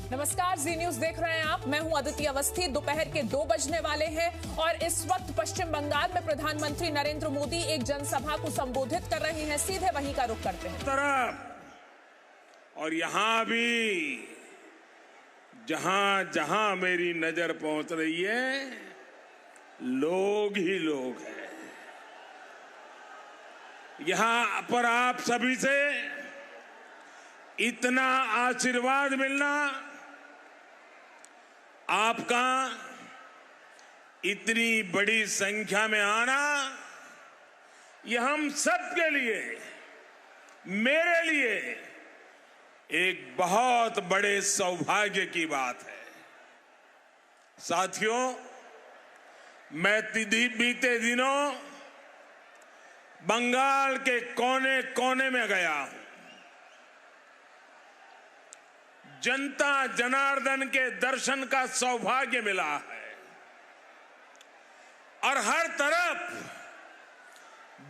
नमस्कार, जी न्यूज देख रहे हैं आप। मैं हूं अदिति अवस्थी। दोपहर के 2 बजने वाले हैं और इस वक्त पश्चिम बंगाल में प्रधानमंत्री नरेंद्र मोदी एक जनसभा को संबोधित कर रहे हैं। सीधे वहीं का रुख करते हैं। तरफ और यहां भी जहां जहां मेरी नजर पहुंच रही है, लोग ही लोग हैं। यहां पर आप सभी से इतना आशीर्वाद मिलना, आपका इतनी बड़ी संख्या में आना, यह हम सब के लिए, मेरे लिए एक बहुत बड़े सौभाग्य की बात है। साथियों, मैं बीते दिनों बंगाल के कोने कोने में गया हूं। जनता जनार्दन के दर्शन का सौभाग्य मिला है और हर तरफ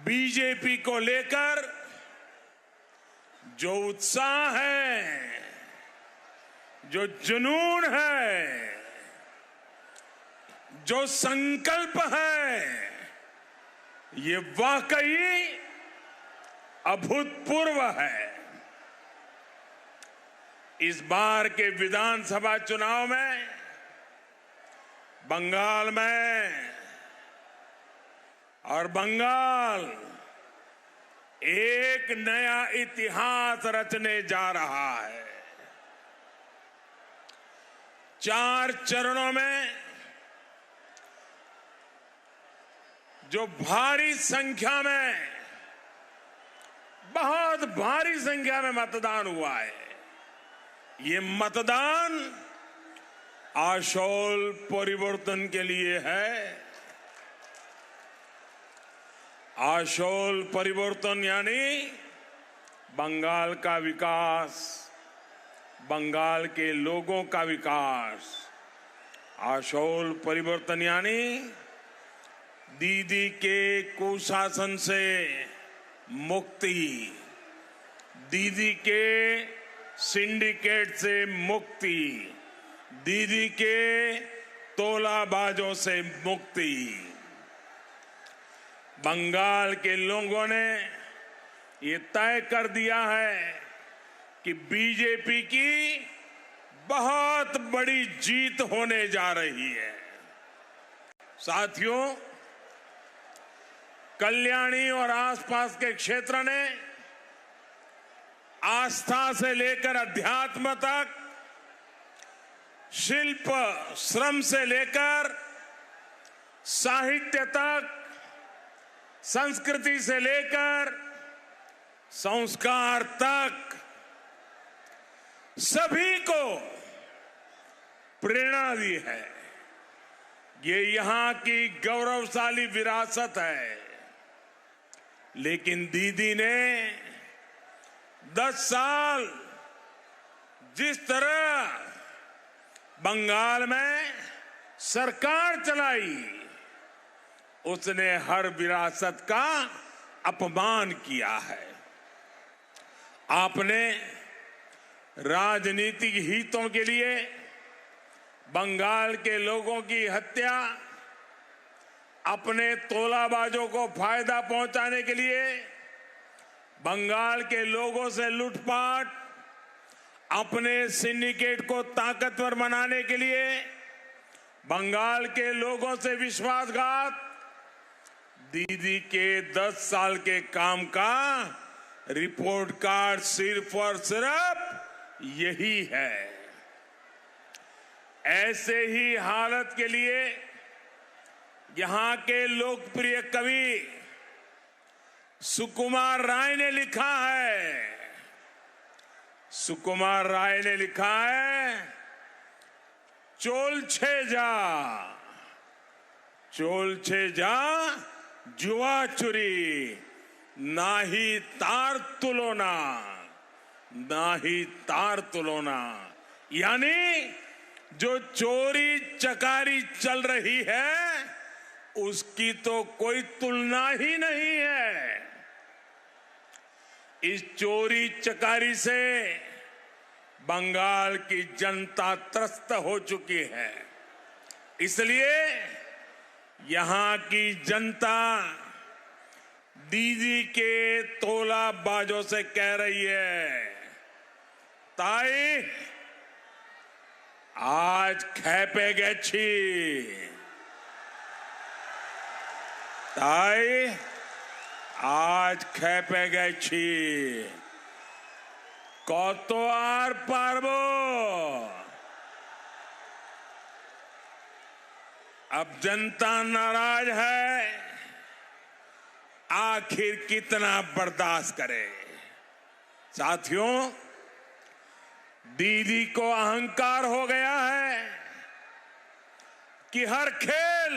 बीजेपी को लेकर जो उत्साह है, जो जुनून है, जो संकल्प है, ये वाकई अभूतपूर्व है। इस बार के विधानसभा चुनाव में बंगाल एक नया इतिहास रचने जा रहा है। 4 चरणों में जो भारी संख्या में, बहुत भारी संख्या में मतदान हुआ है, ये मतदान आशोल परिवर्तन के लिए है। आशोल परिवर्तन यानी बंगाल का विकास, बंगाल के लोगों का विकास। आशोल परिवर्तन यानी दीदी के कुशासन से मुक्ति, दीदी के सिंडिकेट से मुक्ति, दीदी के तोलाबाजों से मुक्ति। बंगाल के लोगों ने ये तय कर दिया है कि बीजेपी की बहुत बड़ी जीत होने जा रही है। साथियों, कल्याणी और आसपास के क्षेत्र ने आस्था से लेकर अध्यात्म तक, शिल्प श्रम से लेकर साहित्य तक, संस्कृति से लेकर संस्कार तक सभी को प्रेरणा दी है। ये यहां की गौरवशाली विरासत है। लेकिन दीदी ने 10 साल जिस तरह बंगाल में सरकार चलाई, उसने हर विरासत का अपमान किया है। आपने राजनीतिक हितों के लिए बंगाल के लोगों की हत्या, अपने तोलाबाजों को फायदा पहुंचाने के लिए बंगाल के लोगों से लूटपाट, अपने सिंडिकेट को ताकतवर बनाने के लिए बंगाल के लोगों से विश्वासघात, दीदी के 10 साल के काम का रिपोर्ट कार्ड सिर्फ और सिर्फ यही है। ऐसे ही हालत के लिए यहां के लोकप्रिय कवि सुकुमार राय ने लिखा है। सुकुमार राय ने लिखा है, चोल छे जा जुआ चुरी, नाही तार तुलोना। यानी जो चोरी चकारी चल रही है, उसकी तो कोई तुलना ही नहीं है। इस चोरी चकारी से बंगाल की जनता त्रस्त हो चुकी है। इसलिए यहां की जनता दीदी के तोला बाजों से कह रही है, ताई आज खेपे गेछी, ताई आज खेपे गेछी, कत आर पारबो। अब जनता नाराज है, आखिर कितना बर्दाश्त करे। साथियों, दीदी को अहंकार हो गया है कि हर खेल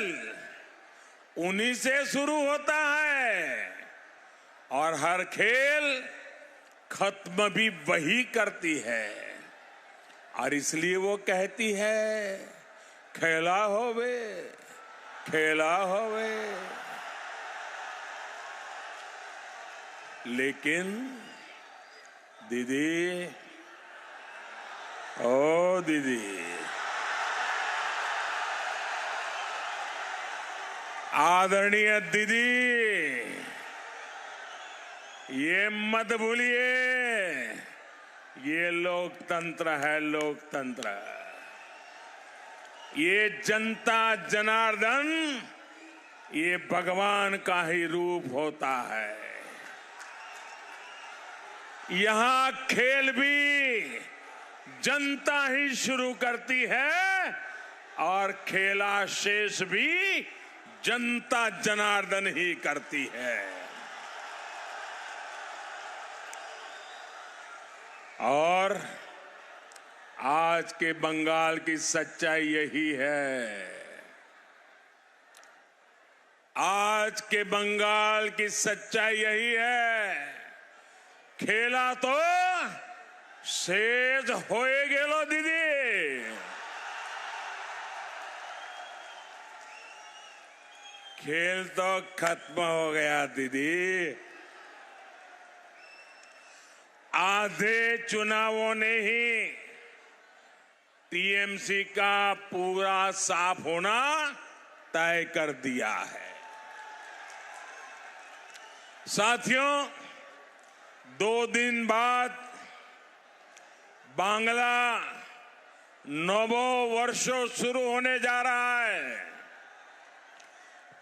उन्हीं से शुरू होता है और हर खेल खत्म भी वही करती है। और इसलिए वो कहती है, खेला होवे, खेला होवे। लेकिन दीदी, ओ दीदी, आदरणीय दीदी, ये मत भूलिए, ये लोकतंत्र है, लोकतंत्र। ये जनता जनार्दन, ये भगवान का ही रूप होता है। यहां खेल भी जनता ही शुरू करती है और खेला शेष भी जनता जनार्दन ही करती है। और आज के बंगाल की सच्चाई यही है। आज के बंगाल की सच्चाई यही है, खेला तो शेष होए गेलो दीदी। खेल तो खत्म हो गया दीदी। आधे चुनावों ने ही टीएमसी का पूरा साफ होना तय कर दिया है। साथियों, 2 दिन बाद बांग्ला नवो वर्षो शुरू होने जा रहा है।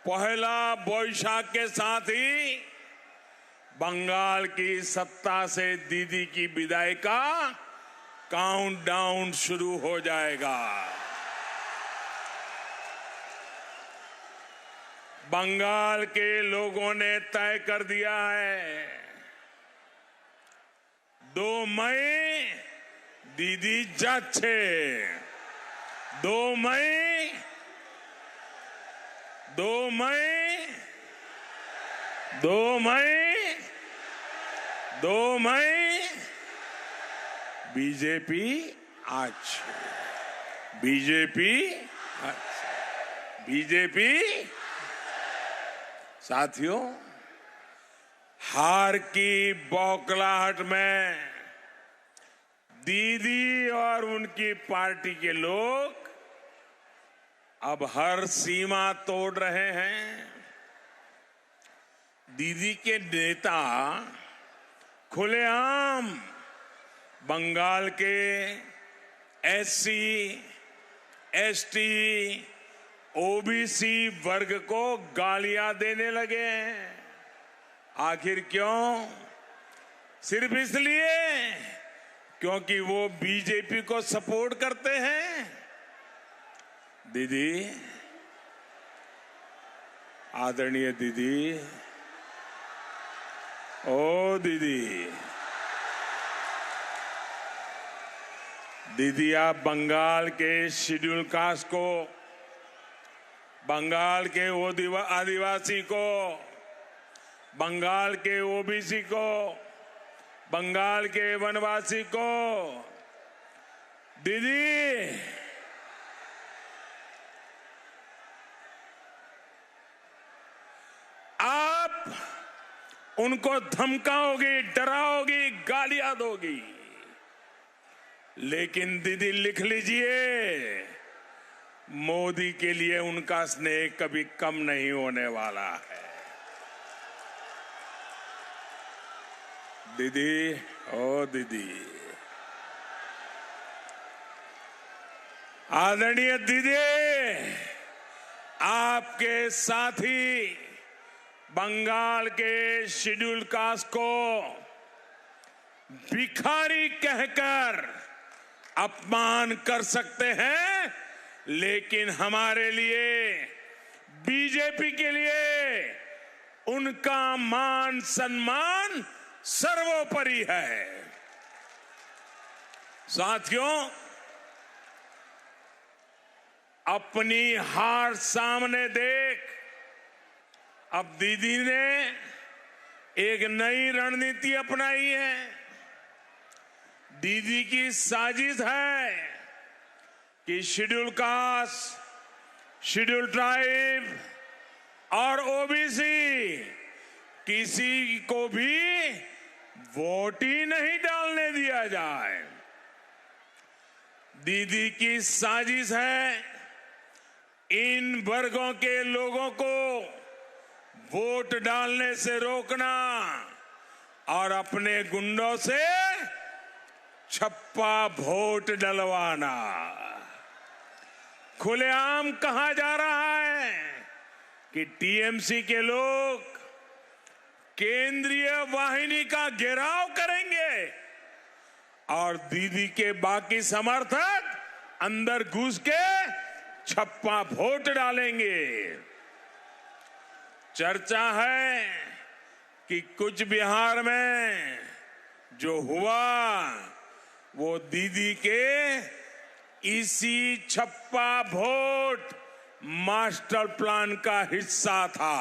पहला बोईशाख के साथ ही बंगाल की सत्ता से दीदी की विदाई का काउंटडाउन शुरू हो जाएगा। बंगाल के लोगों ने तय कर दिया है, 2 मई दीदी जाच्छे। 2 मई 2 मई 2 मई 2 मई बीजेपी आज, बीजेपी बीजेपी। साथियों, हार की बौखलाहट में दीदी और उनकी पार्टी के लोग अब हर सीमा तोड़ रहे हैं। दीदी के नेता खुलेआम बंगाल के एससी, एसटी, ओबीसी वर्ग को गालियां देने लगे हैं। आखिर क्यों? सिर्फ इसलिए क्योंकि वो बीजेपी को सपोर्ट करते हैं। दीदी, आदरणीय दीदी, ओ दीदी, दीदी आप बंगाल के शेड्यूल कास्ट को, बंगाल के आदिवासी को, बंगाल के ओबीसी को, बंगाल के वनवासी को, दीदी आप उनको धमकाओगी, डराओगी, गालियां दोगी। लेकिन दीदी लिख लीजिए, मोदी के लिए उनका स्नेह कभी कम नहीं होने वाला है। दीदी, ओ दीदी, आदरणीय दीदी, आपके साथी बंगाल के शेड्यूल कास्ट को भिखारी कहकर अपमान कर सकते हैं, लेकिन हमारे लिए, बीजेपी के लिए उनका मान सम्मान सर्वोपरि है। साथियों, अपनी हार सामने देख अब दीदी ने एक नई रणनीति अपनाई है। दीदी की साजिश है कि शेड्यूल कास्ट, शेड्यूल ट्राइब और ओबीसी किसी को भी वोट ही नहीं डालने दिया जाए। दीदी की साजिश है इन वर्गों के लोगों को वोट डालने से रोकना और अपने गुंडों से छप्पा वोट डलवाना। खुलेआम कहा जा रहा है कि टीएमसी के लोग केंद्रीय वाहिनी का घेराव करेंगे और दीदी के बाकी समर्थक अंदर घुस के छप्पा वोट डालेंगे। चर्चा है कि कुछ बिहार में जो हुआ वो दीदी के इसी छप्पा वोट मास्टर प्लान का हिस्सा था।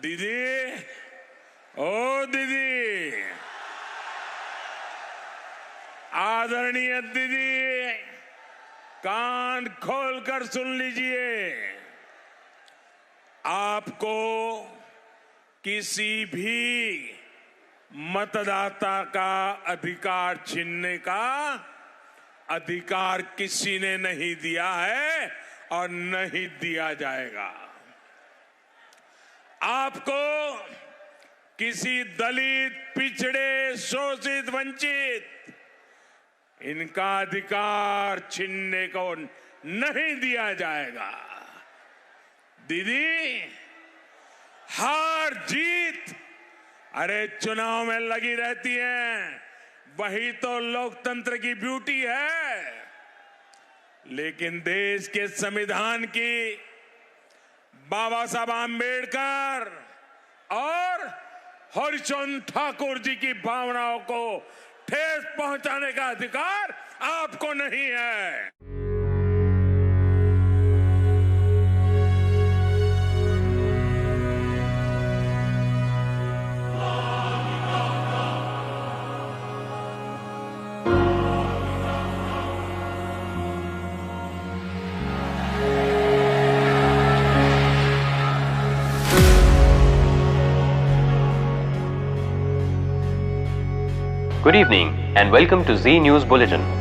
दीदी, ओ दीदी, आदरणीय दीदी, कान खोलकर सुन लीजिए। आपको किसी भी मतदाता का अधिकार छीनने का अधिकार किसी ने नहीं दिया है और नहीं दिया जाएगा। आपको किसी दलित, पिछड़े, शोषित, वंचित इनका अधिकार छीनने को नहीं दिया जाएगा। दीदी, हार जीत अरे चुनाव में लगी रहती है, वही तो लोकतंत्र की ब्यूटी है। लेकिन देश के संविधान की, बाबा साहब आंबेडकर और हरिचंद ठाकुर जी की भावनाओं को ठेस पहुंचाने का अधिकार आपको नहीं है। Good evening and welcome to Z News Bulletin.